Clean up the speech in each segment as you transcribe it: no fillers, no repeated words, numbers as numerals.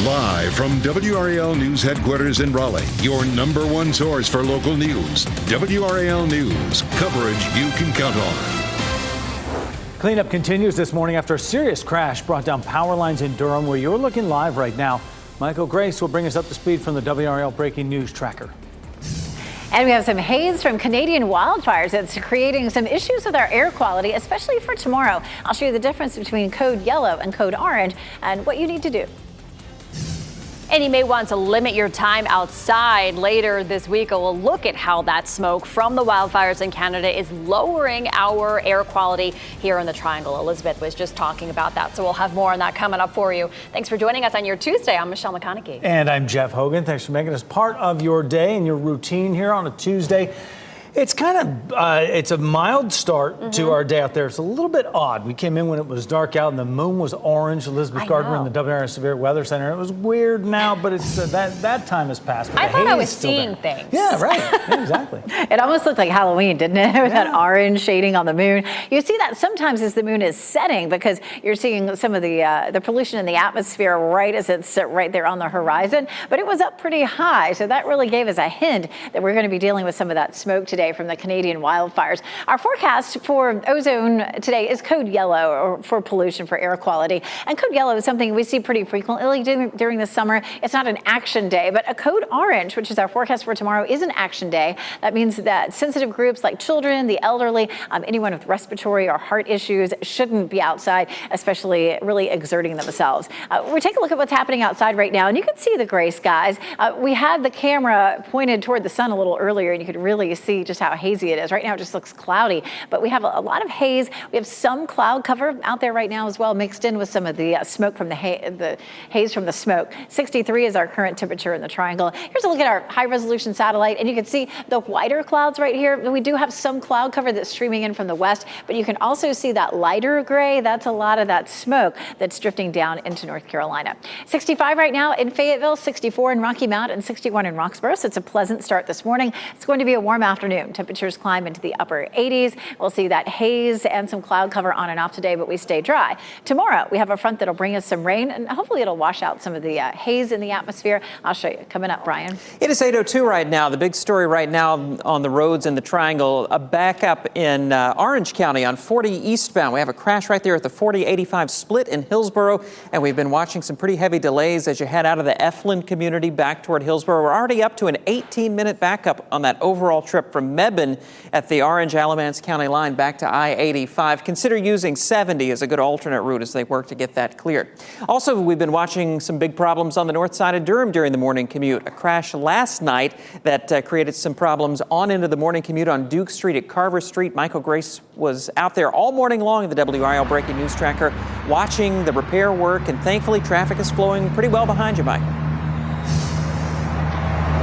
Live from WRAL News Headquarters in Raleigh, your number one source for local news. WRAL News, coverage you can count on. Cleanup continues this morning after a serious crash brought down power lines in Durham, where you're looking live right now. Michael Grace will bring us up to speed from the WRAL Breaking News Tracker. And we have some haze from Canadian wildfires that's creating some issues with our air quality, especially for tomorrow. I'll show you the difference between code yellow and code orange and what you need to do. And you may want to limit your time outside. Later this week, we'll look at how that smoke from the wildfires in Canada is lowering our air quality here in the Triangle. Elizabeth was just talking about that, so we'll have more on that coming up for you. Thanks for joining us on your Tuesday. I'm Michelle McConaughey. And I'm Jeff Hogan. Thanks for making us part of your day and your routine here on a Tuesday. It's it's a mild start to our day out there. It's a little bit odd. We came in when it was dark out and the moon was orange. Elizabeth Gardner in the WRAL Severe Weather Center. It was weird now, but it's that time has passed. I thought I was seeing things. Yeah, right. Yeah, exactly. It almost looked like Halloween, didn't it? With that orange shading on the moon. You see that sometimes as the moon is setting because you're seeing some of the pollution in the atmosphere right as it's right there on the horizon. But it was up pretty high, so that really gave us a hint that we're going to be dealing with some of that smoke today from the Canadian wildfires. Our forecast for ozone today is code yellow, or for pollution for air quality. And code yellow is something we see pretty frequently during the summer. It's not an action day, but a code orange, which is our forecast for tomorrow, is an action day. That means that sensitive groups like children, the elderly, anyone with respiratory or heart issues shouldn't be outside, especially really exerting themselves. We take a look at what's happening outside right now, and you can see the gray skies. We had the camera pointed toward the sun a little earlier, and you could really see just how hazy it is. Right now it just looks cloudy, but we have a lot of haze. We have some cloud cover out there right now as well, mixed in with some of the smoke from the haze from the smoke. 63 is our current temperature in the Triangle. Here's a look at our high resolution satellite, and you can see the whiter clouds right here. We do have some cloud cover that's streaming in from the west, but you can also see that lighter gray. That's a lot of that smoke that's drifting down into North Carolina. 65 right now in Fayetteville, 64 in Rocky Mount, and 61 in Roxborough. So it's a pleasant start this morning. It's going to be a warm afternoon. Temperatures climb into the upper 80s. We'll see that haze and some cloud cover on and off today, but we stay dry. Tomorrow, we have a front that'll bring us some rain, and hopefully it'll wash out some of the haze in the atmosphere. I'll show you. Coming up, Brian. It is 8:02 right now. The big story right now on the roads in the Triangle, a backup in Orange County on 40 eastbound. We have a crash right there at the 40-85 split in Hillsborough, and we've been watching some pretty heavy delays as you head out of the Eflin community back toward Hillsborough. We're already up to an 18-minute backup on that overall trip from Mebane at the Orange-Alamance County line back to I-85. Consider using 70 as a good alternate route as they work to get that cleared. Also, we've been watching some big problems on the north side of Durham during the morning commute. A crash last night that created some problems on into the morning commute on Duke Street at Carver Street. Michael Grace was out there all morning long in the WRAL Breaking News Tracker watching the repair work, and thankfully traffic is flowing pretty well behind you, Michael.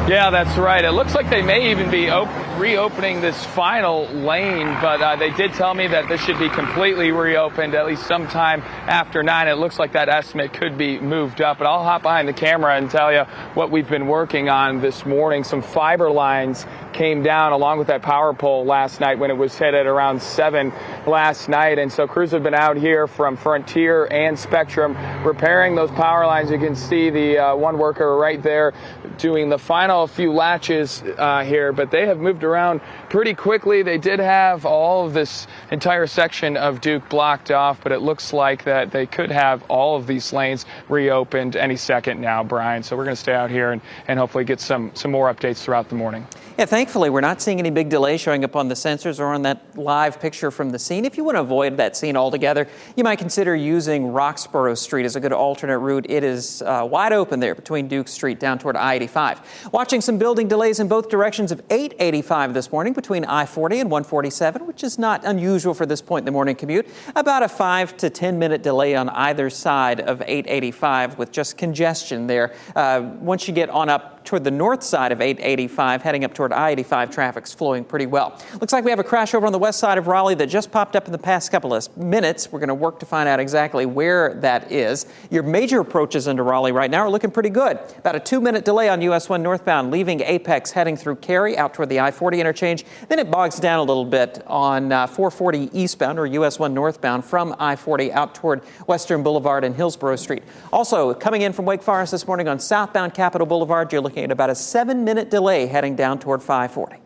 Yeah, that's right. It looks like they may even be reopening this final lane, but they did tell me that this should be completely reopened at least sometime after 9. It looks like that estimate could be moved up, but I'll hop behind the camera and tell you what we've been working on this morning. Some fiber lines came down along with that power pole last night when it was hit at around 7 last night, and so crews have been out here from Frontier and Spectrum repairing those power lines. You can see the one worker right there doing the final few latches here, but they have moved around pretty quickly. They did have all of this entire section of Duke blocked off, but it looks like that they could have all of these lanes reopened any second now, Brian. So we're going to stay out here and hopefully get some more updates throughout the morning. Yeah, thankfully, we're not seeing any big delay showing up on the sensors or on that live picture from the scene. If you want to avoid that scene altogether, you might consider using Roxborough Street as a good alternate route. It is wide open there between Duke Street down toward I-85. Watching some building delays in both directions of 885 this morning between I-40 and 147, which is not unusual for this point in the morning commute. About a 5 to 10 minute delay on either side of 885 with just congestion there. Once you get on up toward the north side of 885, heading up toward I-85. Traffic's flowing pretty well. Looks like we have a crash over on the west side of Raleigh that just popped up in the past couple of minutes. We're going to work to find out exactly where that is. Your major approaches into Raleigh right now are looking pretty good. About a 2-minute delay on US 1 northbound, leaving Apex, heading through Cary out toward the I-40 interchange. Then it bogs down a little bit on 440 eastbound or US 1 northbound from I-40 out toward Western Boulevard and Hillsborough Street. Also, coming in from Wake Forest this morning on southbound Capitol Boulevard, you're looking at about a 7-minute delay heading down toward 540.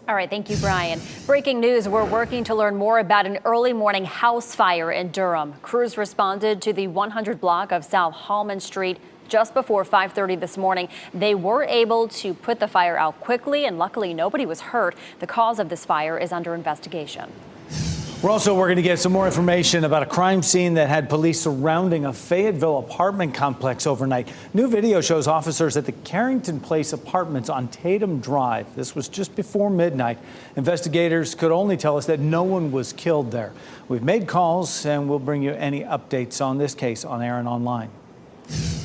All right, thank you, Brian. Breaking news, we're working to learn more about an early morning house fire in Durham. Crews responded to the 100 block of South Hallman Street just before 5:30 this morning. They were able to put the fire out quickly, and luckily nobody was hurt. The cause of this fire is under investigation. We're also working to get some more information about a crime scene that had police surrounding a Fayetteville apartment complex overnight. New video shows officers at the Carrington Place apartments on Tatum Drive. This was just before midnight. Investigators could only tell us that no one was killed there. We've made calls, and we'll bring you any updates on this case on air and online.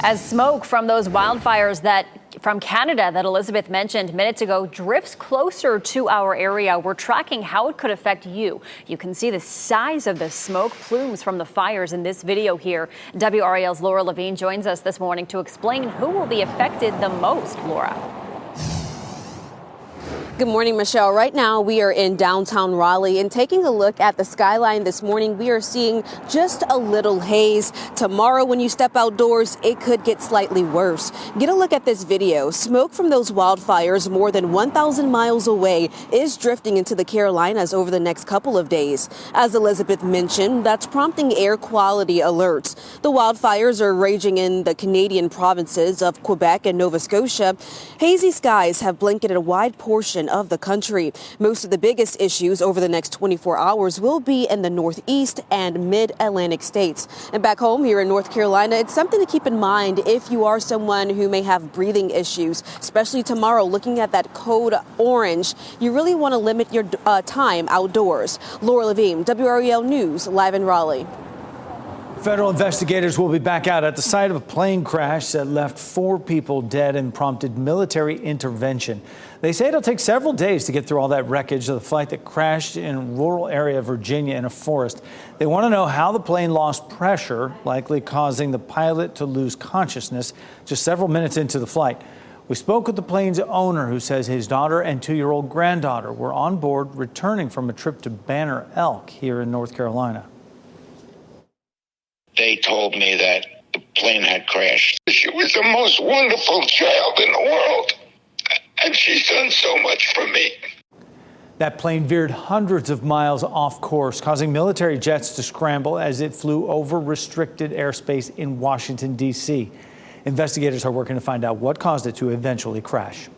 As smoke from those wildfires from Canada that Elizabeth mentioned minutes ago drifts closer to our area, we're tracking how it could affect you. You can see the size of the smoke plumes from the fires in this video here. WRAL's Laura Levine joins us this morning to explain who will be affected the most. Laura. Good morning, Michelle. Right now we are in downtown Raleigh, and taking a look at the skyline this morning, we are seeing just a little haze. Tomorrow when you step outdoors, it could get slightly worse. Get a look at this video. Smoke from those wildfires more than 1,000 miles away is drifting into the Carolinas over the next couple of days. As Elizabeth mentioned, that's prompting air quality alerts. The wildfires are raging in the Canadian provinces of Quebec and Nova Scotia. Hazy skies have blanketed a wide portion of the country. Most of the biggest issues over the next 24 hours will be in the Northeast and Mid-Atlantic states. And back home here in North Carolina, it's something to keep in mind if you are someone who may have breathing issues, especially tomorrow. Looking at that code orange, you really want to limit your time outdoors. Laura Levine, WRAL News, live in Raleigh. Federal investigators will be back out at the site of a plane crash that left 4 people dead and prompted military intervention. They say it'll take several days to get through all that wreckage of the flight that crashed in a rural area of Virginia in a forest. They want to know how the plane lost pressure, likely causing the pilot to lose consciousness just several minutes into the flight. We spoke with the plane's owner, who says his daughter and 2-year-old granddaughter were on board returning from a trip to Banner Elk here in North Carolina. They told me that the plane had crashed. She was the most wonderful child in the world, and she's done so much for me. That plane veered hundreds of miles off course, causing military jets to scramble as it flew over restricted airspace in Washington, D.C. Investigators are working to find out what caused it to eventually crash.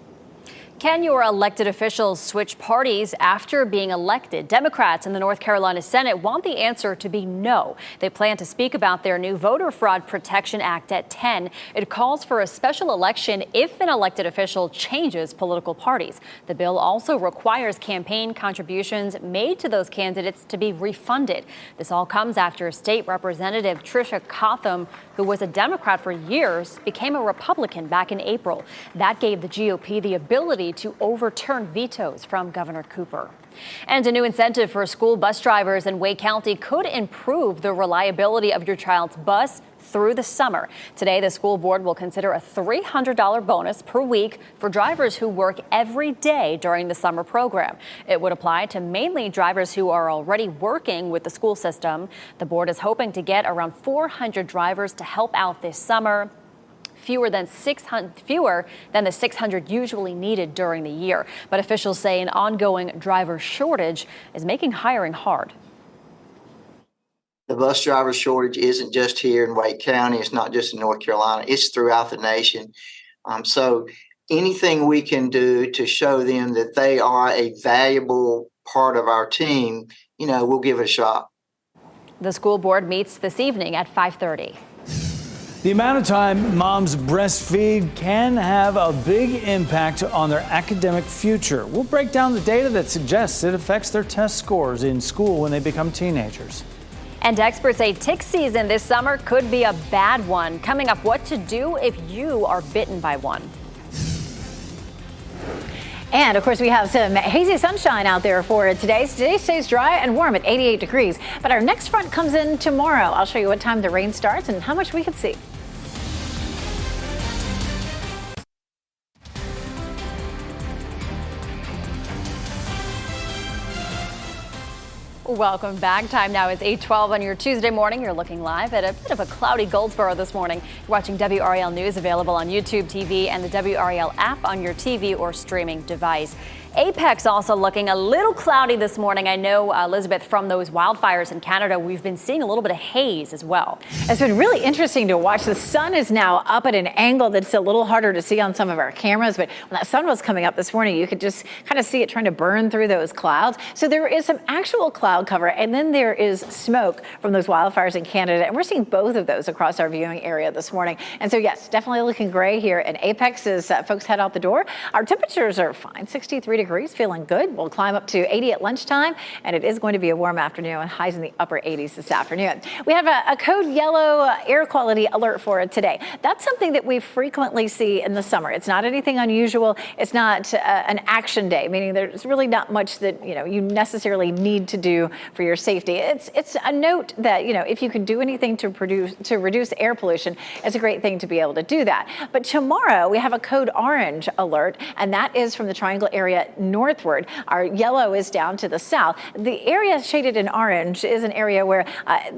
Can your elected officials switch parties after being elected? Democrats in the North Carolina Senate want the answer to be no. They plan to speak about their new Voter Fraud Protection Act at 10. It calls for a special election if an elected official changes political parties. The bill also requires campaign contributions made to those candidates to be refunded. This all comes after State Representative Tricia Cotham, who was a Democrat for years, became a Republican back in April. That gave the GOP the ability to overturn vetoes from Governor Cooper. And a new incentive for school bus drivers in Wake County could improve the reliability of your child's bus through the summer. Today, the school board will consider a $300 bonus per week for drivers who work every day during the summer program. It would apply to mainly drivers who are already working with the school system. The board is hoping to get around 400 drivers to help out this summer. Fewer than the 600 usually needed during the year. But officials say an ongoing driver shortage is making hiring hard. The bus driver shortage isn't just here in Wake County. It's not just in North Carolina. It's throughout the nation. So anything we can do to show them that they are a valuable part of our team, we'll give it a shot. The school board meets this evening at 5:30. The amount of time moms breastfeed can have a big impact on their academic future. We'll break down the data that suggests it affects their test scores in school when they become teenagers. And experts say tick season this summer could be a bad one. Coming up, what to do if you are bitten by one. And of course, we have some hazy sunshine out there for today. Today stays dry and warm at 88 degrees. But our next front comes in tomorrow. I'll show you what time the rain starts and how much we can see. Welcome back. Time now is 8:12 on your Tuesday morning. You're looking live at a bit of a cloudy Goldsboro this morning. You're watching WRAL News, available on YouTube TV and the WRAL app on your TV or streaming device. Apex also looking a little cloudy this morning. I know, Elizabeth, from those wildfires in Canada, we've been seeing a little bit of haze as well. It's been really interesting to watch. The sun is now up at an angle that's a little harder to see on some of our cameras, but when that sun was coming up this morning, you could just kind of see it trying to burn through those clouds. So there is some actual cloud cover, and then there is smoke from those wildfires in Canada, and we're seeing both of those across our viewing area this morning. And so, yes, definitely looking gray here in Apex as folks head out the door. Our temperatures are fine, 63 degrees, feeling good. We'll climb up to 80 at lunchtime, and it is going to be a warm afternoon, highs in the upper 80s this afternoon. We have a code yellow air quality alert for today. That's something that we frequently see in the summer. It's not anything unusual. It's not an action day, meaning there's really not much that you necessarily need to do for your safety. It's a note that if you can do anything to reduce air pollution, it's a great thing to be able to do that. But tomorrow we have a code orange alert, and that is from the Triangle area northward. Our yellow is down to the south. The area shaded in orange is an area where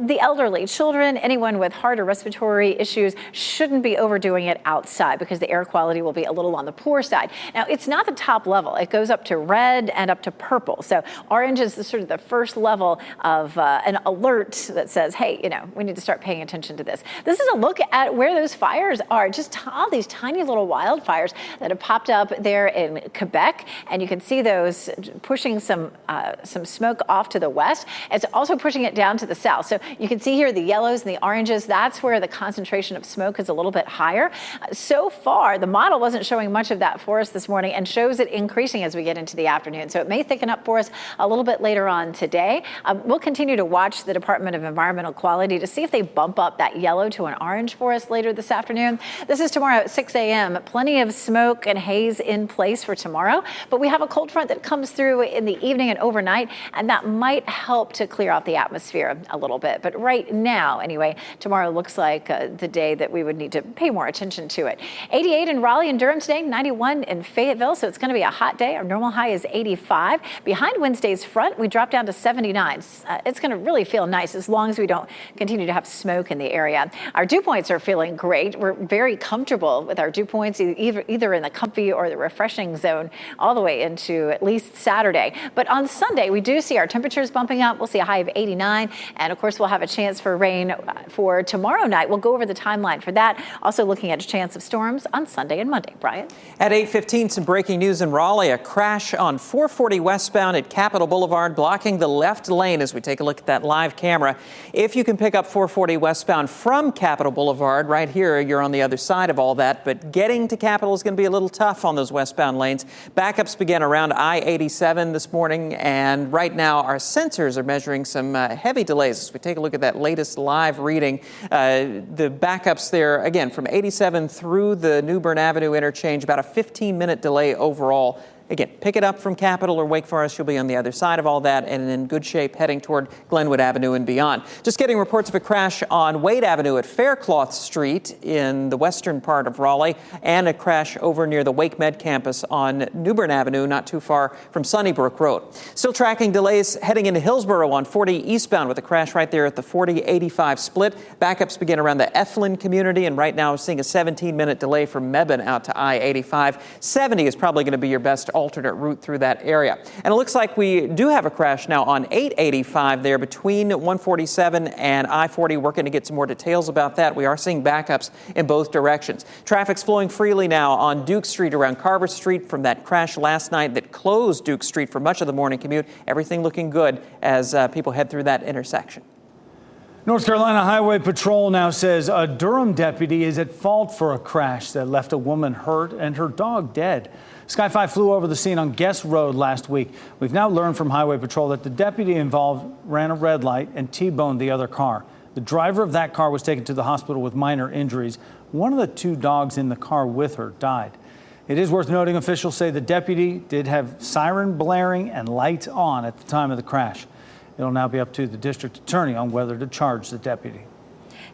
the elderly, children, anyone with heart or respiratory issues shouldn't be overdoing it outside because the air quality will be a little on the poor side. Now, it's not the top level. It goes up to red and up to purple. So orange is sort of the first level of an alert that says, hey, we need to start paying attention to this. This is a look at where those fires are, just all these tiny little wildfires that have popped up there in Quebec. And you can see those pushing some smoke off to the west. It's also pushing it down to the south. So you can see here the yellows and the oranges. That's where the concentration of smoke is a little bit higher. So far, the model wasn't showing much of that for us this morning and shows it increasing as we get into the afternoon. So it may thicken up for us a little bit later on today. We'll continue to watch the Department of Environmental Quality to see if they bump up that yellow to an orange for us later this afternoon. This is tomorrow at 6 a.m. Plenty of smoke and haze in place for tomorrow, but we have a cold front that comes through in the evening and overnight, and that might help to clear out the atmosphere a little bit. But right now, anyway, tomorrow looks like the day that we would need to pay more attention to it. 88 in Raleigh and Durham today, 91 in Fayetteville, so it's going to be a hot day. Our normal high is 85. Behind Wednesday's front, we drop down to 79. It's going to really feel nice as long as we don't continue to have smoke in the area. Our dew points are feeling great. We're very comfortable with our dew points, either in the comfy or the refreshing zone, all the way into at least Saturday. But on Sunday, we do see our temperatures bumping up. We'll see a high of 89. And of course, we'll have a chance for rain for tomorrow night. We'll go over the timeline for that. Also looking at a chance of storms on Sunday and Monday. Brian? At 8:15, some breaking news in Raleigh. A crash on 440 westbound at Capitol Boulevard, blocking the left lane as we take a look at that live camera. If you can pick up 440 westbound from Capitol Boulevard, right here, you're on the other side of all that. But getting to Capitol is going to be a little tough on those westbound lanes. Backups began around I-87 this morning, and right now our sensors are measuring some heavy delays as we take a look at that latest live reading. The backups there, again, from 87 through the New Bern Avenue interchange, about a 15-minute delay overall. Again, pick it up from Capitol or Wake Forest. You'll be on the other side of all that and in good shape heading toward Glenwood Avenue and beyond. Just getting reports of a crash on Wade Avenue at Faircloth Street in the western part of Raleigh, and a crash over near the Wake Med campus on New Bern Avenue, not too far from Sunnybrook Road. Still tracking delays heading into Hillsborough on 40 eastbound with a crash right there at the 40-85 split. Backups begin around the Eflin community, and right now seeing a 17-minute delay from Mebane out to I-85. 70 is probably going to be your best alternate route through that area. And it looks like we do have a crash now on 885 there between 147 and I-40. Working to get some more details about that. We are seeing backups in both directions. Traffic's flowing freely now on Duke Street around Carver Street from that crash last night that closed Duke Street for much of the morning commute. Everything looking good as people head through that intersection. North Carolina Highway Patrol now says a Durham deputy is at fault for a crash that left a woman hurt and her dog dead. Sky 5 flew over the scene on Guest Road last week. We've now learned from Highway Patrol that the deputy involved ran a red light and T-boned the other car. The driver of that car was taken to the hospital with minor injuries. One of the two dogs in the car with her died. It is worth noting officials say the deputy did have siren blaring and lights on at the time of the crash. It'll now be up to the district attorney on whether to charge the deputy.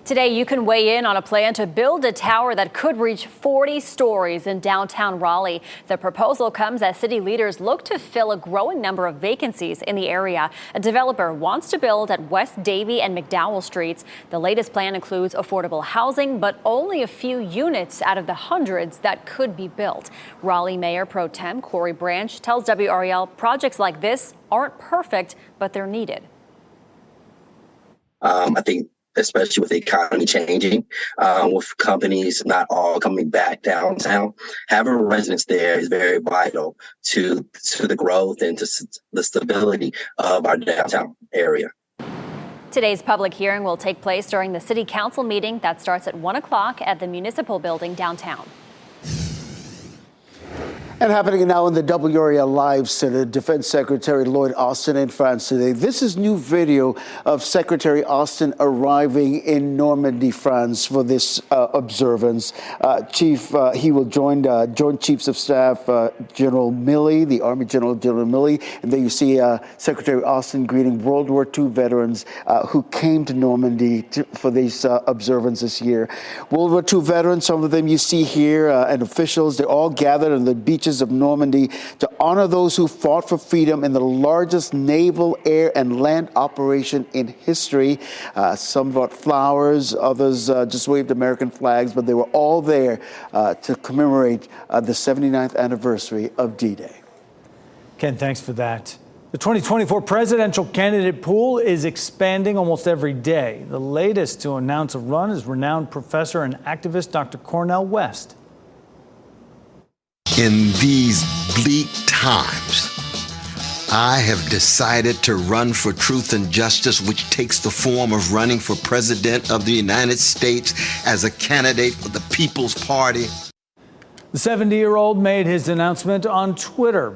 Today, you can weigh in on a plan to build a tower that could reach 40 stories in downtown Raleigh. The proposal comes as city leaders look to fill a growing number of vacancies in the area. A developer wants to build at West Davie and McDowell Streets. The latest plan includes affordable housing, but only a few units out of the hundreds that could be built. Raleigh Mayor Pro Tem Corey Branch tells WRAL projects like this aren't perfect, but they're needed. I think especially with the economy changing, with companies not all coming back downtown, having residents there is very vital to the growth and to the stability of our downtown area. Today's public hearing will take place during the city council meeting that starts at 1 o'clock at the municipal building downtown. And happening now in the WRAL Live Center, Defense Secretary Lloyd Austin in France today. This is new video of Secretary Austin arriving in Normandy, France for this observance. He will join Joint Chiefs of Staff General Milley, the Army General Milley. And there you see Secretary Austin greeting World War II veterans who came to Normandy for these observance this year. World War II veterans, some of them you see here, and officials, they're all gathered on the beaches of Normandy to honor those who fought for freedom in the largest naval, air, and land operation in history. Some brought flowers, others just waved American flags, but they were all there to commemorate the 79th anniversary of D-Day. Ken, thanks for that. The 2024 presidential candidate pool is expanding almost every day. The latest to announce a run is renowned professor and activist Dr. Cornel West. In these bleak times, I have decided to run for truth and justice, which takes the form of running for president of the United States as a candidate for the People's Party. The 70-year-old made his announcement on Twitter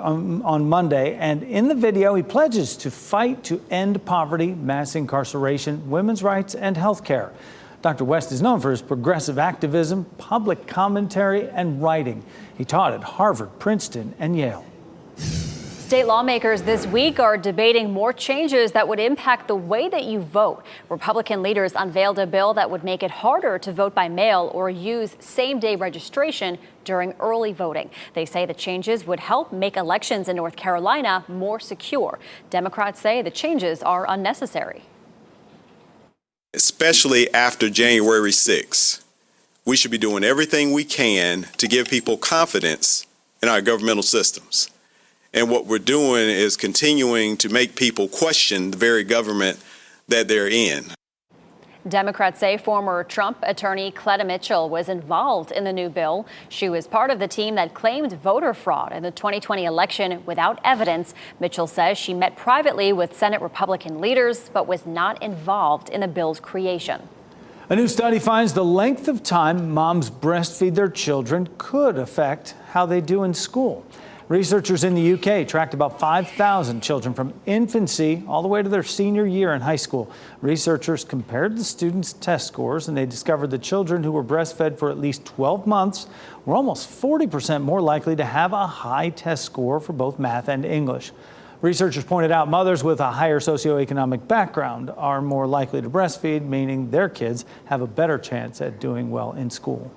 on Monday, and in the video, he pledges to fight to end poverty, mass incarceration, women's rights, and health care. Dr. West is known for his progressive activism, public commentary, and writing. He taught at Harvard, Princeton, and Yale. State lawmakers this week are debating more changes that would impact the way that you vote. Republican leaders unveiled a bill that would make it harder to vote by mail or use same-day registration during early voting. They say the changes would help make elections in North Carolina more secure. Democrats say the changes are unnecessary. Especially after January 6th, we should be doing everything we can to give people confidence in our governmental systems. And what we're doing is continuing to make people question the very government that they're in. Democrats say former Trump attorney Cleta Mitchell was involved in the new bill. She was part of the team that claimed voter fraud in the 2020 election without evidence. Mitchell says she met privately with Senate Republican leaders, but was not involved in the bill's creation. A new study finds the length of time moms breastfeed their children could affect how they do in school. Researchers in the UK tracked about 5,000 children from infancy all the way to their senior year in high school. Researchers compared the students' test scores, and they discovered the children who were breastfed for at least 12 months were almost 40% more likely to have a high test score for both math and English. Researchers pointed out mothers with a higher socioeconomic background are more likely to breastfeed, meaning their kids have a better chance at doing well in school.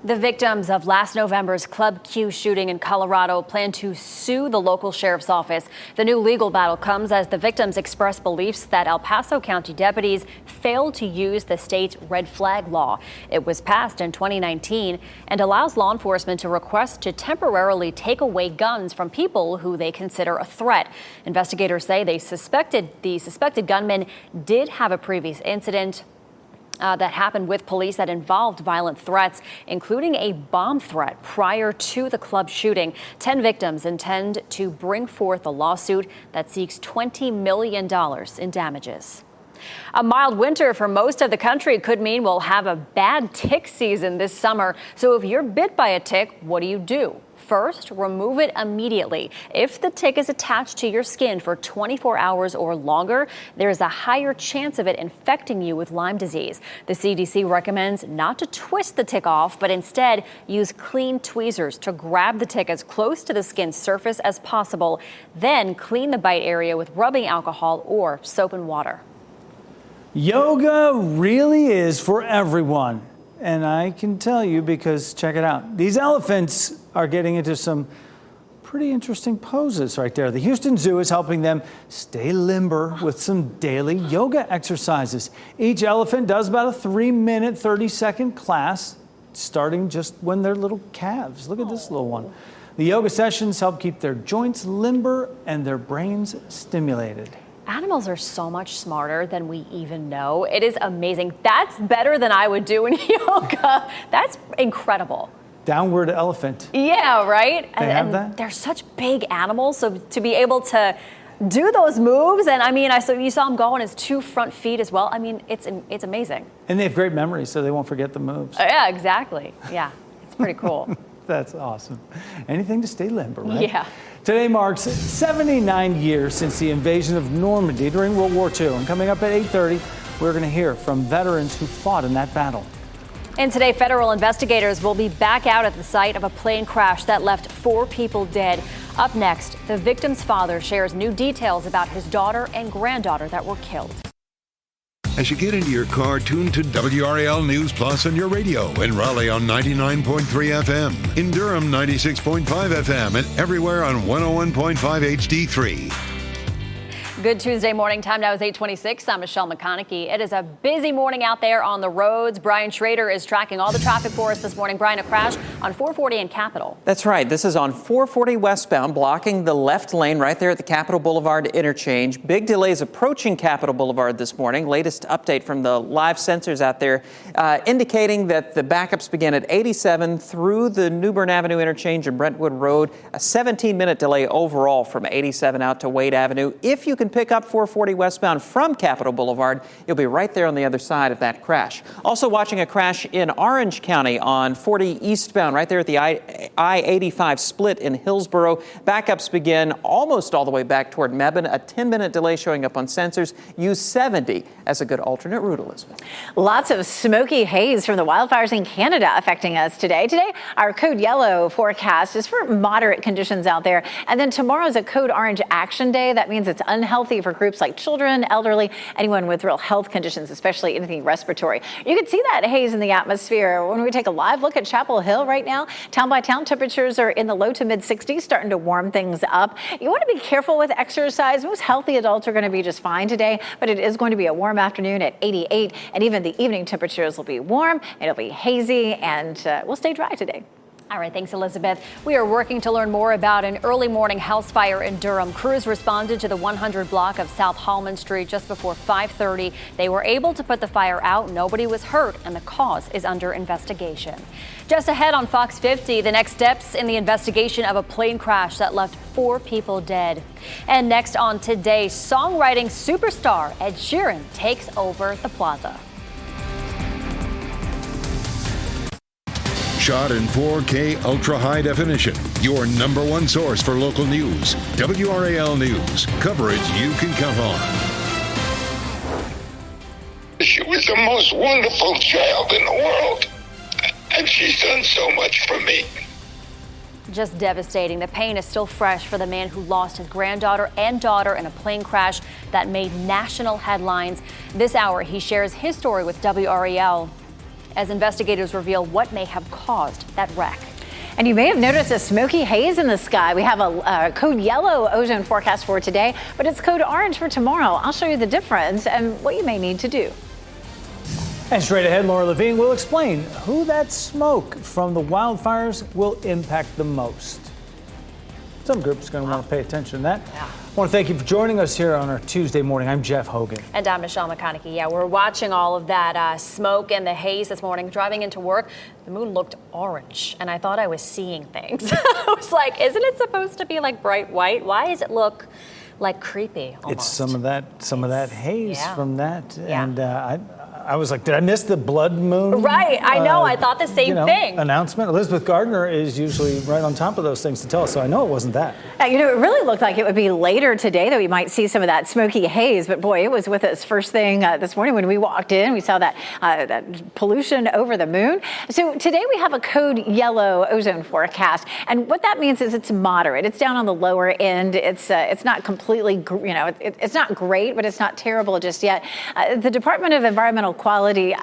The victims of last November's Club Q shooting in Colorado plan to sue the local sheriff's office. The new legal battle comes as the victims express beliefs that El Paso County deputies failed to use the state's red flag law. It was passed in 2019 and allows law enforcement to request to temporarily take away guns from people who they consider a threat. Investigators say the suspected gunman did have a previous incident that happened with police that involved violent threats, including a bomb threat prior to the club shooting. 10 victims intend to bring forth a lawsuit that seeks $20 million in damages. A mild winter for most of the country could mean we'll have a bad tick season this summer. So if you're bit by a tick, what do you do? First, remove it immediately. If the tick is attached to your skin for 24 hours or longer, there is a higher chance of it infecting you with Lyme disease. The CDC recommends not to twist the tick off, but instead use clean tweezers to grab the tick as close to the skin surface as possible. Then clean the bite area with rubbing alcohol or soap and water. Yoga really is for everyone. And I can tell you because check it out. These elephants are getting into some pretty interesting poses right there. The Houston Zoo is helping them stay limber with some daily yoga exercises. Each elephant does about a 3-minute, 30-second class, starting just when they're little calves. Look at this little one. The yoga sessions help keep their joints limber and their brains stimulated. Animals are so much smarter than we even know. It is amazing. That's better than I would do in yoga. That's incredible. Downward elephant. Yeah, right? They have and that? They're such big animals, so to be able to do those moves, and I mean, you saw him go on his 2 front feet as well. I mean, it's amazing. And they have great memory, so they won't forget the moves. Yeah, exactly. Yeah, it's pretty cool. That's awesome. Anything to stay limber, right? Yeah. Today marks 79 years since the invasion of Normandy during World War II. And coming up at 8:30, we're going to hear from veterans who fought in that battle. And today, federal investigators will be back out at the site of a plane crash that left 4 people dead. Up next, the victim's father shares new details about his daughter and granddaughter that were killed. As you get into your car, tune to WRAL News Plus on your radio. In Raleigh on 99.3 FM. In Durham, 96.5 FM. And everywhere on 101.5 HD3. Good Tuesday morning. Time now is 8:26. I'm Michelle McConaughey. It is a busy morning out there on the roads. Brian Schrader is tracking all the traffic for us this morning. Brian, a crash on 440 in Capitol. That's right. This is on 440 westbound, blocking the left lane right there at the Capitol Boulevard interchange. Big delays approaching Capitol Boulevard this morning. Latest update from the live sensors out there indicating that the backups began at 87 through the New Bern Avenue interchange and Brentwood Road. A 17-minute delay overall from 87 out to Wade Avenue. If you can pick up 440 westbound from Capitol Boulevard, you'll be right there on the other side of that crash. Also watching a crash in Orange County on 40 eastbound, right there at the I-85 split in Hillsborough. Backups begin almost all the way back toward Mebane. A 10-minute delay showing up on sensors. Use 70 as a good alternate route, Elizabeth. Lots of smoky haze from the wildfires in Canada affecting us today. Today, our code yellow forecast is for moderate conditions out there. And then tomorrow is a code orange action day. That means it's unhealthy for groups like children, elderly, anyone with real health conditions, especially anything respiratory. You can see that haze in the atmosphere when we take a live look at Chapel Hill right now. Town by town temperatures are in the low to mid 60s, starting to warm things up. You want to be careful with exercise. Most healthy adults are going to be just fine today, but it is going to be a warm afternoon at 88, and even the evening temperatures will be warm. It'll be hazy, and we'll stay dry today. All right, thanks, Elizabeth. We are working to learn more about an early morning house fire in Durham. Crews responded to the 100 block of South Hallman Street just before 5:30. They were able to put the fire out. Nobody was hurt, and the cause is under investigation. Just ahead on Fox 50, the next steps in the investigation of a plane crash that left 4 people dead. And next on Today, songwriting superstar Ed Sheeran takes over the plaza. Shot in 4K ultra high definition. Your number one source for local news. WRAL News. Coverage you can count on. She was the most wonderful child in the world. And she's done so much for me. Just devastating. The pain is still fresh for the man who lost his granddaughter and daughter in a plane crash that made national headlines. This hour, he shares his story with WRAL as investigators reveal what may have caused that wreck. And you may have noticed a smoky haze in the sky. We have a code yellow ozone forecast for today, but it's code orange for tomorrow. I'll show you the difference and what you may need to do. And straight ahead, Laura Levine will explain who that smoke from the wildfires will impact the most. Some groups are going to want to pay attention to that. Yeah. I want to thank you for joining us here on our Tuesday morning. I'm Jeff Hogan. And I'm Michelle McConaughey. Yeah, we're watching all of that smoke and the haze this morning. Driving into work, the moon looked orange, and I thought I was seeing things. I was like, isn't it supposed to be like bright white? Why does it look like creepy almost? It's some of that haze from that. Yeah. And I was like, did I miss the blood moon? Right. I know. I thought the same thing. Announcement. Elizabeth Gardner is usually right on top of those things to tell us, so I know it wasn't that. It really looked like it would be later today that we might see some of that smoky haze, but boy, it was with us first thing this morning when we walked in. We saw that pollution over the moon. So today we have a code yellow ozone forecast, and what that means is it's moderate. It's down on the lower end. It's not completely, it's not great, but it's not terrible just yet. The Department of Environmental Quality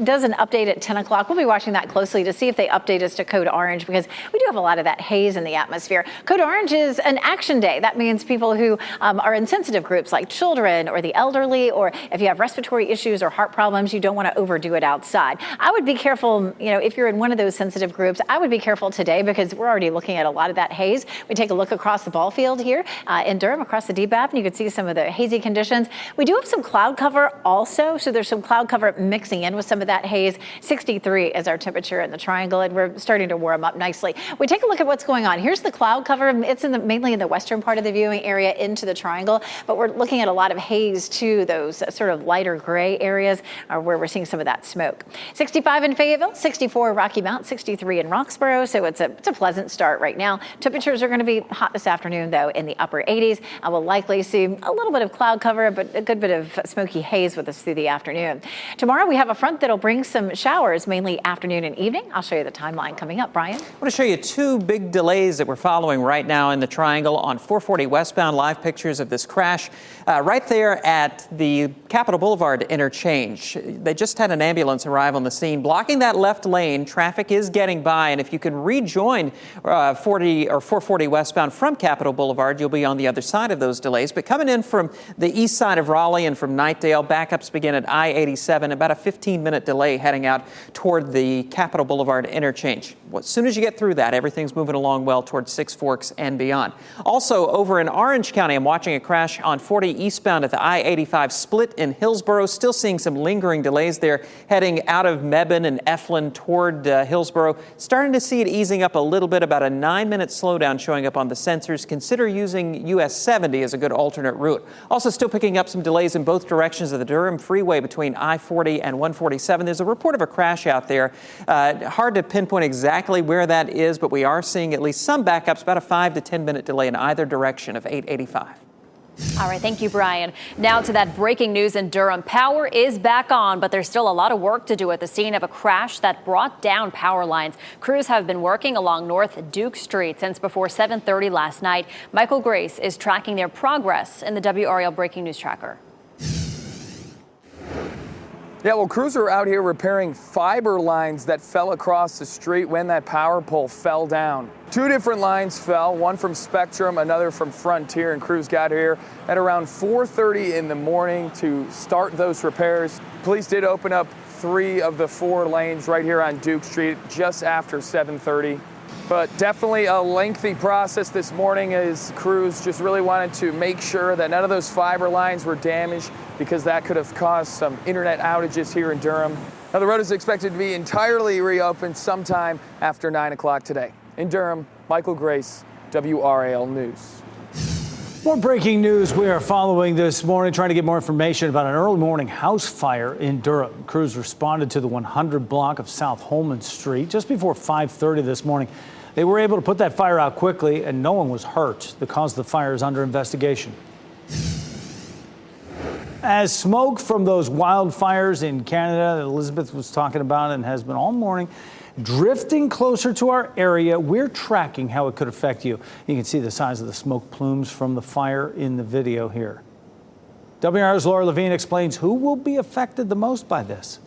does an update at 10 o'clock. We'll be watching that closely to see if they update us to code orange, because we do have a lot of that haze in the atmosphere. Code orange is an action day. That means people who are in sensitive groups like children or the elderly, or if you have respiratory issues or heart problems, you don't want to overdo it outside. I would be careful, if you're in one of those sensitive groups, I would be careful today because we're already looking at a lot of that haze. We take a look across the ball field here in Durham, across the DBAP, and you can see some of the hazy conditions. We do have some cloud cover also, so there's some cloud cover mixing in with some of that haze. 63 is our temperature in the triangle, and we're starting to warm up nicely. We take a look at what's going on. Here's the cloud cover. It's mainly in the western part of the viewing area into the triangle, but we're looking at a lot of haze too, those sort of lighter gray areas are where we're seeing some of that smoke. 65 in Fayetteville, 64 Rocky Mount, 63 in Roxborough, so it's a pleasant start right now. Temperatures are going to be hot this afternoon, though, in the upper 80s. I will likely see a little bit of cloud cover, but a good bit of smoky haze with us through the afternoon. Tomorrow, we have a front that'll bring some showers, mainly afternoon and evening. I'll show you the timeline coming up. Brian? I want to show you two big delays that we're following right now in the triangle on 440 westbound. Live pictures of this crash right there at the Capitol Boulevard interchange. They just had an ambulance arrive on the scene, blocking that left lane. Traffic is getting by, and if you can rejoin 440 westbound from Capitol Boulevard, you'll be on the other side of those delays. But coming in from the east side of Raleigh and from Knightdale, backups begin at I-87, about a 15-minute delay heading out toward the Capitol Boulevard interchange. Well, as soon as you get through that, everything's moving along well towards Six Forks and beyond. Also, over in Orange County, I'm watching a crash on 40 eastbound at the I-85 split in Hillsborough. Still seeing some lingering delays there, heading out of Mebane and Eflin toward Hillsborough. Starting to see it easing up a little bit, about a 9-minute slowdown showing up on the sensors. Consider using US 70 as a good alternate route. Also still picking up some delays in both directions of the Durham Freeway between I-40 and 147. There's a report of a crash out there. Hard to pinpoint exactly where that is, but we are seeing at least some backups, about a 5 to 10-minute delay in either direction of 885. All right, thank you, Brian. Now to that breaking news in Durham. Power is back on, but there's still a lot of work to do at the scene of a crash that brought down power lines. Crews have been working along North Duke Street since before 7:30 last night. Michael Grace is tracking their progress in the WRAL Breaking News Tracker. Yeah, well, crews are out here repairing fiber lines that fell across the street when that power pole fell down. 2 different lines fell, one from Spectrum, another from Frontier, and crews got here at around 4:30 in the morning to start those repairs. Police did open up 3 of the 4 lanes right here on Duke Street just after 7:30. But definitely a lengthy process this morning as crews just really wanted to make sure that none of those fiber lines were damaged, because that could have caused some internet outages here in Durham. Now, the road is expected to be entirely reopened sometime after 9 o'clock today. In Durham, Michael Grace, WRAL News. More breaking news we are following this morning, trying to get more information about an early morning house fire in Durham. Crews responded to the 100 block of South Holman Street just before 5:30 this morning. They were able to put that fire out quickly, and no one was hurt. The cause of the fire is under investigation. As smoke from those wildfires in Canada that Elizabeth was talking about and has been all morning drifting closer to our area, we're tracking how it could affect you. You can see the size of the smoke plumes from the fire in the video here. WR's Laura Levine explains who will be affected the most by this.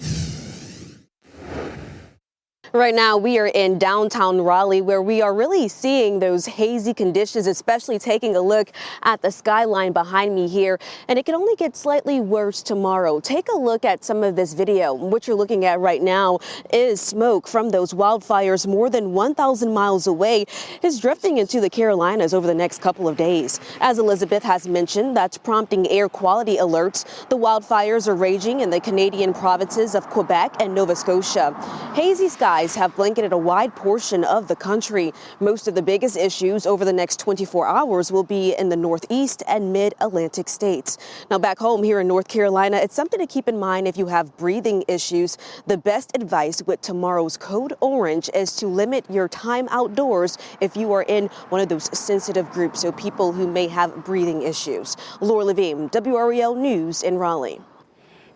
Right now, we are in downtown Raleigh, where we are really seeing those hazy conditions, especially taking a look at the skyline behind me here. And it can only get slightly worse tomorrow. Take a look at some of this video. What you're looking at right now is smoke from those wildfires more than 1,000 miles away is drifting into the Carolinas over the next couple of days. As Elizabeth has mentioned, that's prompting air quality alerts. The wildfires are raging in the Canadian provinces of Quebec and Nova Scotia. Hazy skies skies have blanketed a wide portion of the country. Most of the biggest issues over the next 24 hours will be in the Northeast and Mid-Atlantic states. Now back home here in North Carolina, it's something to keep in mind if you have breathing issues. The best advice with tomorrow's code orange is to limit your time outdoors if you are in one of those sensitive groups, so people who may have breathing issues. Laura Levine, WRAL News in Raleigh.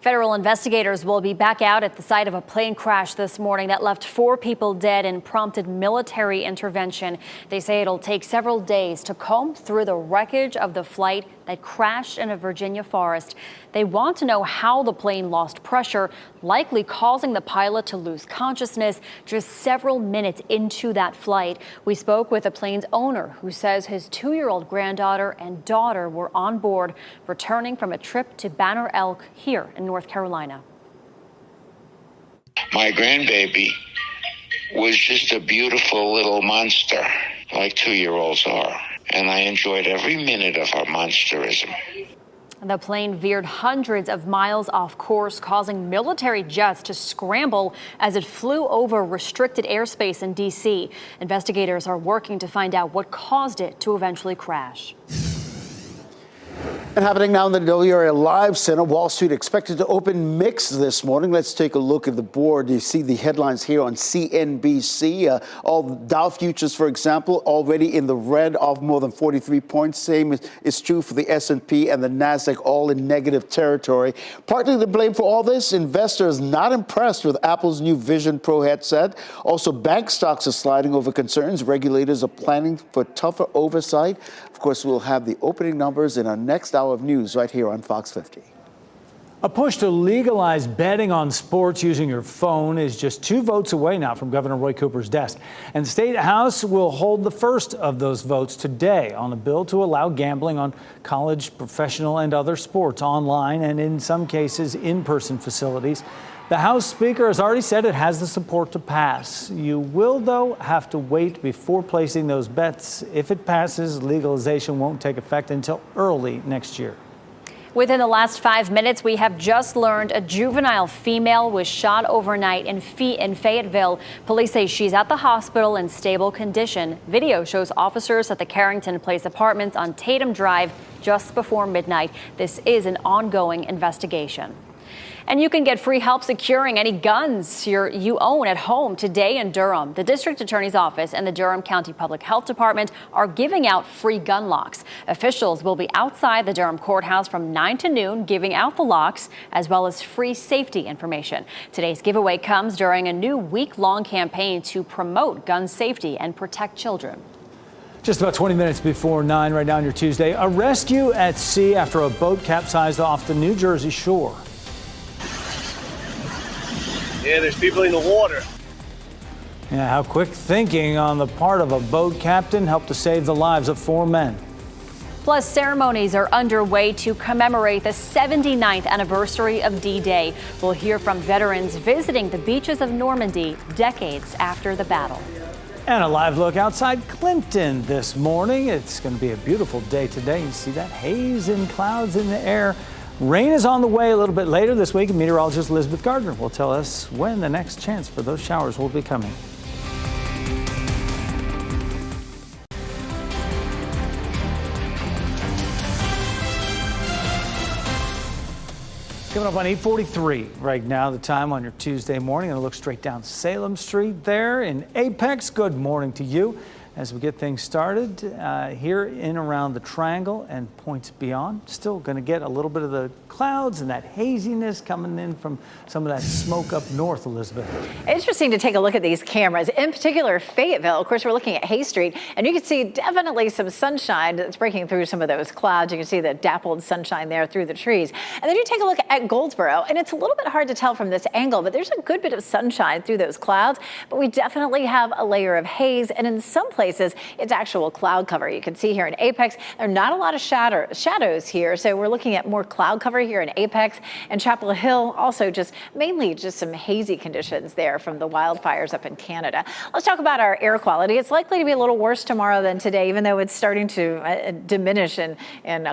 Federal investigators will be back out at the site of a plane crash this morning that left 4 people dead and prompted military intervention. They say it'll take several days to comb through the wreckage of the flight that crashed in a Virginia forest. They want to know how the plane lost pressure, likely causing the pilot to lose consciousness just several minutes into that flight. We spoke with the plane's owner, who says his 2-year-old granddaughter and daughter were on board, returning from a trip to Banner Elk here in North Carolina. My grandbaby was just a beautiful little monster, like 2-year-olds are. And I enjoyed every minute of her monsterism. The plane veered hundreds of miles off course, causing military jets to scramble as it flew over restricted airspace in D.C. Investigators are working to find out what caused it to eventually crash. And happening now in the WRAL Live Center, Wall Street expected to open mixed this morning. Let's take a look at the board. You see the headlines here on CNBC. All Dow futures, for example, already in the red, off more than 43 points. Same is true for the S&P and the Nasdaq, all in negative territory. Partly to blame for all this, investors not impressed with Apple's new Vision Pro headset. Also, bank stocks are sliding over concerns. Regulators are planning for tougher oversight. Of course, we'll have the opening numbers in our next hour of news right here on Fox 50. A push to legalize betting on sports using your phone is just 2 votes away now from Governor Roy Cooper's desk. And the State House will hold the first of those votes today on a bill to allow gambling on college, professional, and other sports online and in some cases in-person facilities. The House Speaker has already said it has the support to pass. You will, though, have to wait before placing those bets. If it passes, legalization won't take effect until early next year. Within the last 5 minutes, we have just learned a juvenile female was shot overnight in Fayetteville. Police say she's at the hospital in stable condition. Video shows officers at the Carrington Place Apartments on Tatum Drive just before midnight. This is an ongoing investigation. And you can get free help securing any guns you own at home today in Durham. The district attorney's office and the Durham County Public Health Department are giving out free gun locks. Officials will be outside the Durham courthouse from 9 to noon giving out the locks, as well as free safety information. Today's giveaway comes during a new week-long campaign to promote gun safety and protect children. Just about 20 minutes before 9 right now on your Tuesday. A rescue at sea after a boat capsized off the New Jersey shore. Yeah, there's people in the water. Yeah, how quick thinking on the part of a boat captain helped to save the lives of 4 men. Plus, ceremonies are underway to commemorate the 79th anniversary of D-Day. We'll hear from veterans visiting the beaches of Normandy decades after the battle. And a live look outside Clinton this morning. It's going to be a beautiful day today. You see that haze and clouds in the air. Rain is on the way a little bit later this week, and meteorologist Elizabeth Gardner will tell us when the next chance for those showers will be coming. Coming up on 8:43 right now, the time on your Tuesday morning. And look straight down Salem Street there in Apex. Good morning to you. As we get things started here in around the Triangle and points beyond. Still going to get a little bit of the clouds and that haziness coming in from some of that smoke up north, Elizabeth. Interesting to take a look at these cameras, in particular Fayetteville. Of course, we're looking at Hay Street, and you can see definitely some sunshine that's breaking through some of those clouds. You can see the dappled sunshine there through the trees. And then you take a look at Goldsboro, and it's a little bit hard to tell from this angle, but there's a good bit of sunshine through those clouds. But we definitely have a layer of haze, and in some places, places, it's actual cloud cover. You can see here in Apex, there are not a lot of shadows here. So we're looking at more cloud cover here in Apex and Chapel Hill. Also mainly just some hazy conditions there from the wildfires up in Canada. Let's talk about our air quality. It's likely to be a little worse tomorrow than today, even though it's starting to diminish in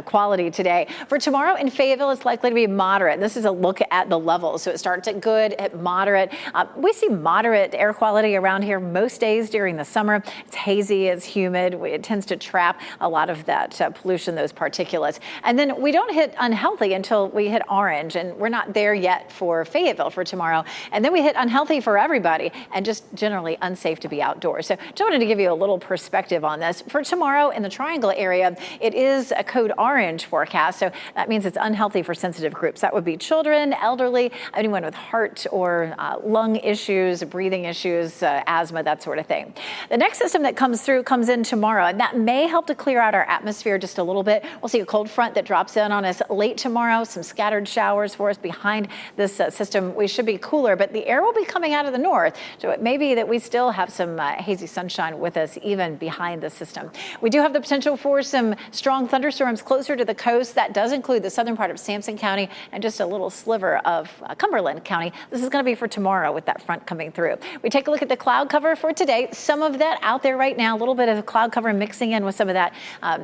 quality today. For tomorrow in Fayetteville, it's likely to be moderate. This is a look at the levels. So it starts at good, at moderate. We see moderate air quality around here most days during the summer. It's hazy, it's humid. It tends to trap a lot of that pollution, those particulates. And then we don't hit unhealthy until we hit orange, and we're not there yet for Fayetteville for tomorrow. And then we hit unhealthy for everybody and just generally unsafe to be outdoors. So just wanted to give you a little perspective on this. For tomorrow in the Triangle area, it is a code orange forecast. So that means it's unhealthy for sensitive groups. That would be children, elderly, anyone with heart or lung issues, breathing issues, asthma, that sort of thing. The next system that comes in tomorrow, and that may help to clear out our atmosphere just a little bit. We'll see a cold front that drops in on us late tomorrow, some scattered showers for us behind this system. We should be cooler, but the air will be coming out of the north. So it may be that we still have some hazy sunshine with us even behind the system. We do have the potential for some strong thunderstorms closer to the coast. That does include the southern part of Sampson County and just a little sliver of Cumberland County. This is going to be for tomorrow with that front coming through. We take a look at the cloud cover for today. Some of that out there right now, a little bit of cloud cover mixing in with some of that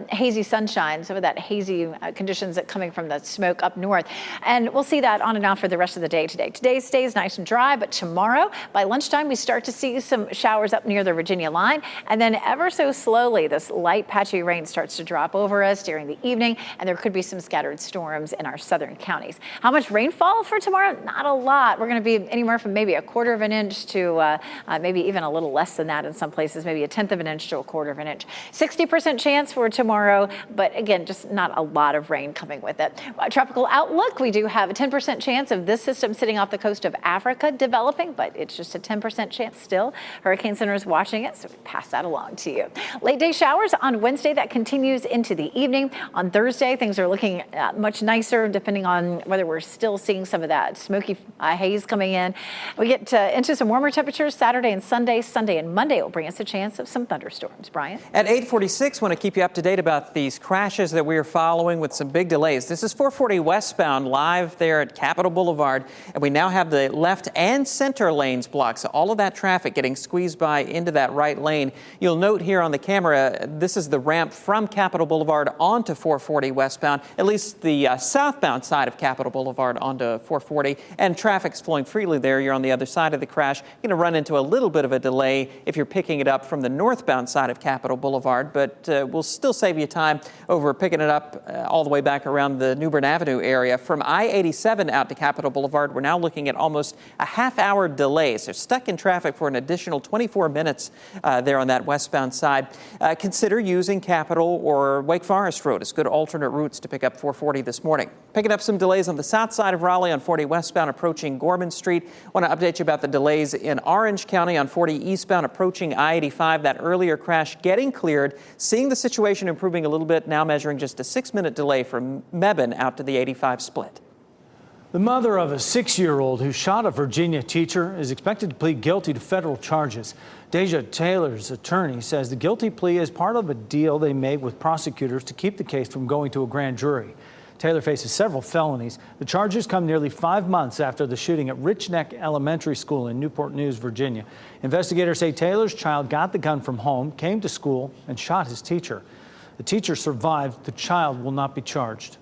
hazy sunshine, some of that hazy conditions that coming from the smoke up north. And we'll see that on and off for the rest of the day today. Today stays nice and dry, but tomorrow by lunchtime, we start to see some showers up near the Virginia line. And then ever so slowly, this light patchy rain starts to drop over us during the evening, and there could be some scattered storms in our southern counties. How much rainfall for tomorrow? Not a lot. We're going to be anywhere from maybe a quarter of an inch to maybe even a little less than that in some places, maybe a tenth of an inch to a quarter of an inch. 60% chance for tomorrow, but again, just not a lot of rain coming with it. Tropical outlook, we do have a 10% chance of this system sitting off the coast of Africa developing, but it's just a 10% chance still. Hurricane Center is watching it, so we pass that along to you. Late day showers on Wednesday, that continues into the evening. On Thursday, things are looking much nicer, depending on whether we're still seeing some of that smoky haze coming in. We get into some warmer temperatures Saturday and Sunday. Sunday and Monday will bring us a chance of some thunderstorms. Brian? At 8:46, want to keep you up to date about these crashes that we are following with some big delays. This is 440 westbound live there at Capitol Boulevard, and we now have the left and center lanes blocked. So all of that traffic getting squeezed by into that right lane. You'll note here on the camera, this is the ramp from Capitol Boulevard onto 440 westbound, at least the southbound side of Capitol Boulevard onto 440, and traffic's flowing freely there. You're on the other side of the crash. You're going to run into a little bit of a delay if you're picking it up from the northbound side of Capitol Boulevard, but we'll still save you time over picking it up all the way back around the New Bern Avenue area. From I-87 out to Capitol Boulevard, we're now looking at almost a half-hour delay. So stuck in traffic for an additional 24 minutes there on that westbound side. Consider using Capitol or Wake Forest Road as good alternate routes to pick up 440 this morning. Picking up some delays on the south side of Raleigh on 40 westbound approaching Gorman Street. Want to update you about the delays in Orange County on 40 eastbound approaching I-85. That earlier crash getting cleared. Seeing the situation improving a little bit, now measuring just a 6-minute delay from Mebane out to the 85 split. The mother of a 6-year-old who shot a Virginia teacher is expected to plead guilty to federal charges. Deja Taylor's attorney says the guilty plea is part of a deal they made with prosecutors to keep the case from going to a grand jury. Taylor faces several felonies. The charges come nearly 5 months after the shooting at Rich Neck Elementary School in Newport News, Virginia. Investigators say Taylor's child got the gun from home, came to school, and shot his teacher. The teacher survived. The child will not be charged.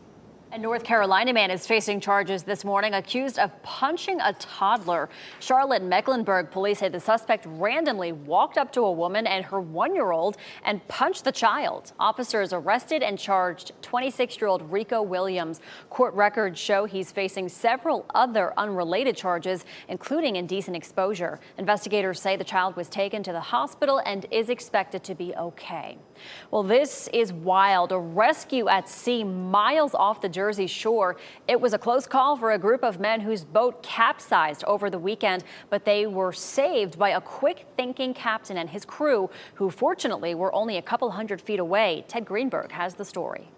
A North Carolina man is facing charges this morning, accused of punching a toddler. Charlotte Mecklenburg police say the suspect randomly walked up to a woman and her 1-year-old and punched the child. Officers arrested and charged 26-year-old Rico Williams. Court records show he's facing several other unrelated charges, including indecent exposure. Investigators say the child was taken to the hospital and is expected to be okay. Well, this is wild. A rescue at sea miles off the Jersey shore. It was a close call for a group of men whose boat capsized over the weekend, but they were saved by a quick-thinking captain and his crew, who fortunately were only a couple hundred feet away. Ted Greenberg has the story.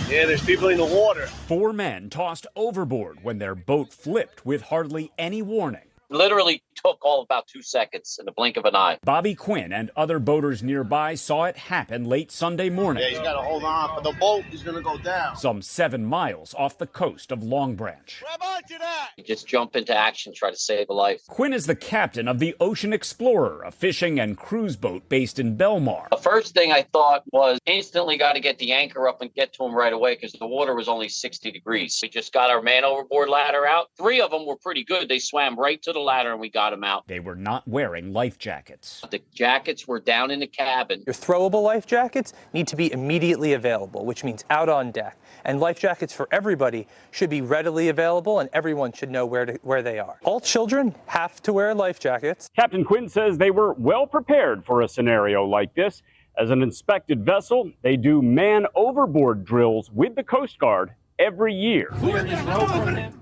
Yeah, there's people in the water. 4 men tossed overboard when their boat flipped with hardly any warning. Literally took all about 2 seconds in the blink of an eye. Bobby Quinn and other boaters nearby saw it happen late Sunday morning. Yeah, he's got to hold on, but the boat is going to go down. Some 7 miles off the coast of Long Branch. Grab onto that! You just jump into action, try to save a life. Quinn is the captain of the Ocean Explorer, a fishing and cruise boat based in Belmar. The first thing I thought was instantly got to get the anchor up and get to him right away because the water was only 60 degrees. We just got our man overboard ladder out. 3 of them were pretty good. They swam right to the ladder and we got them out. They were not wearing life jackets. The jackets were down in the cabin. Your throwable life jackets need to be immediately available, which means out on deck. And life jackets for everybody should be readily available, and everyone should know where they are. All children have to wear life jackets. Captain Quinn says they were well prepared for a scenario like this. As an inspected vessel, they do man overboard drills with the Coast Guard every year.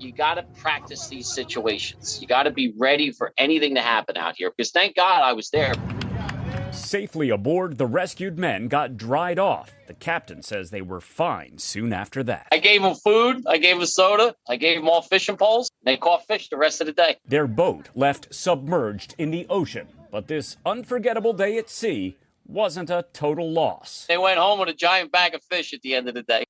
You got to practice these situations. You got to be ready for anything to happen out here, because thank God I was there. Safely aboard, the rescued men got dried off. The captain says they were fine soon after that. I gave them food, I gave them soda, I gave them all fishing poles. They caught fish the rest of the day. Their boat left submerged in the ocean, but this unforgettable day at sea wasn't a total loss. They went home with a giant bag of fish at the end of the day.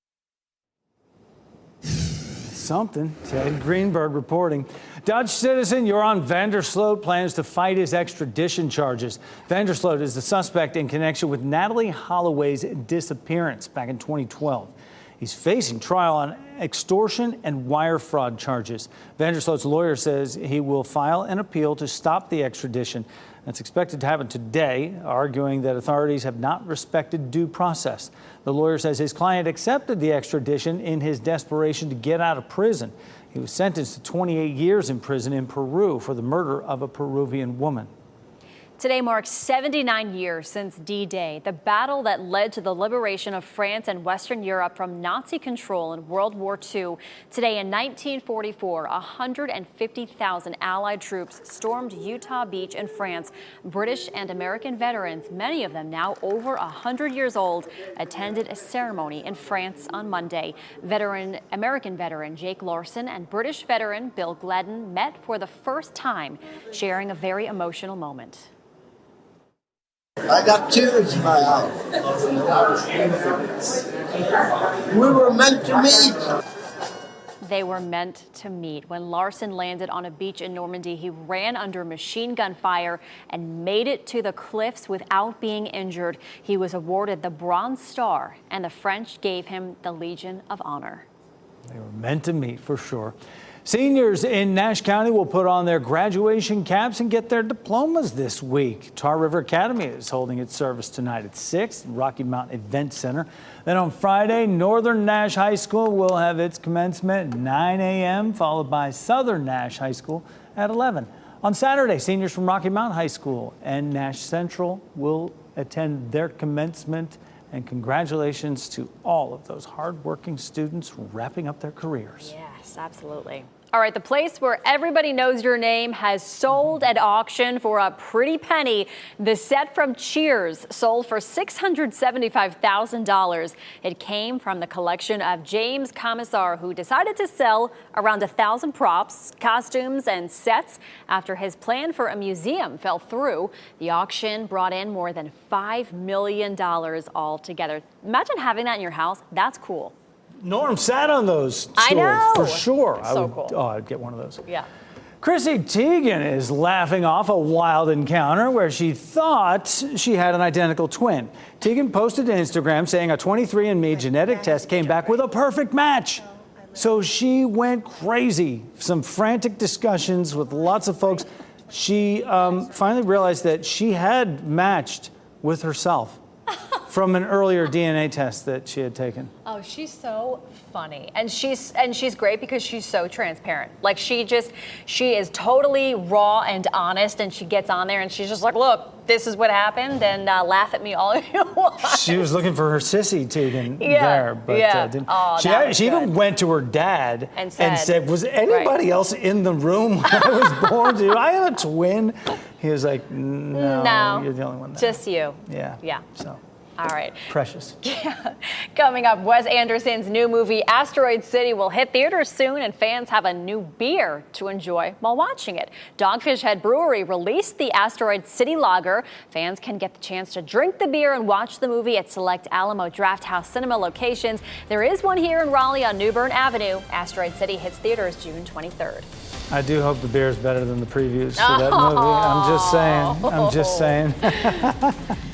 Something. Ted Greenberg reporting. Dutch citizen Joran van der Sloot plans to fight his extradition charges. Van der Sloot is the suspect in connection with Natalie Holloway's disappearance back in 2012. He's facing trial on extortion and wire fraud charges. Van der Sloot's lawyer says he will file an appeal to stop the extradition. That's expected to happen today, arguing that authorities have not respected due process. The lawyer says his client accepted the extradition in his desperation to get out of prison. He was sentenced to 28 years in prison in Peru for the murder of a Peruvian woman. Today marks 79 years since D-Day, the battle that led to the liberation of France and Western Europe from Nazi control in World War II. Today in 1944, 150,000 Allied troops stormed Utah Beach in France. British and American veterans, many of them now over 100 years old, attended a ceremony in France on Monday. American veteran Jake Larson and British veteran Bill Gledden met for the first time, sharing a very emotional moment. I got tears in my eyes. We were meant to meet. They were meant to meet. When Larson landed on a beach in Normandy, he ran under machine gun fire and made it to the cliffs without being injured. He was awarded the Bronze Star, and the French gave him the Legion of Honor. They were meant to meet, for sure. Seniors in Nash County will put on their graduation caps and get their diplomas this week. Tar River Academy is holding its service tonight at 6 at Rocky Mountain Event Center. Then on Friday, Northern Nash High School will have its commencement at 9 a.m., followed by Southern Nash High School at 11. On Saturday, seniors from Rocky Mountain High School and Nash Central will attend their commencement. And congratulations to all of those hardworking students wrapping up their careers. Yes, absolutely. All right, the place where everybody knows your name has sold at auction for a pretty penny. The set from Cheers sold for $675,000. It came from the collection of James Commissar, who decided to sell around 1,000 props, costumes, and sets after his plan for a museum fell through. The auction brought in more than $5 million altogether. Imagine having that in your house. That's cool. Norm sat on those stools, I know. for sure. Cool. Oh, I'd get one of those. Yeah. Chrissy Teigen is laughing off a wild encounter where she thought she had an identical twin. Teigen posted to Instagram saying a 23andMe genetic test came back with a perfect match. So she went crazy. Some frantic discussions with lots of folks. She finally realized that she had matched with herself from an earlier DNA test that she had taken. Oh, she's so funny. And she's great because she's so transparent. Like she is totally raw and honest, and she gets on there and she's just like, look, this is what happened, and laugh at me all you want. She was looking for her sissy Teigen there, but didn't. Oh, she even went to her dad and said, was anybody else in the room when I was born? Do I have a twin? He was like, no, you're the only one there. Just you. Yeah. Yeah. So. All right. Precious. Yeah. Coming up, Wes Anderson's new movie Asteroid City will hit theaters soon, and fans have a new beer to enjoy while watching it. Dogfish Head Brewery released the Asteroid City Lager. Fans can get the chance to drink the beer and watch the movie at select Alamo Drafthouse Cinema locations. There is one here in Raleigh on New Bern Avenue. Asteroid City hits theaters June 23rd. I do hope the beer is better than the previews for that movie. I'm just saying. I'm just saying.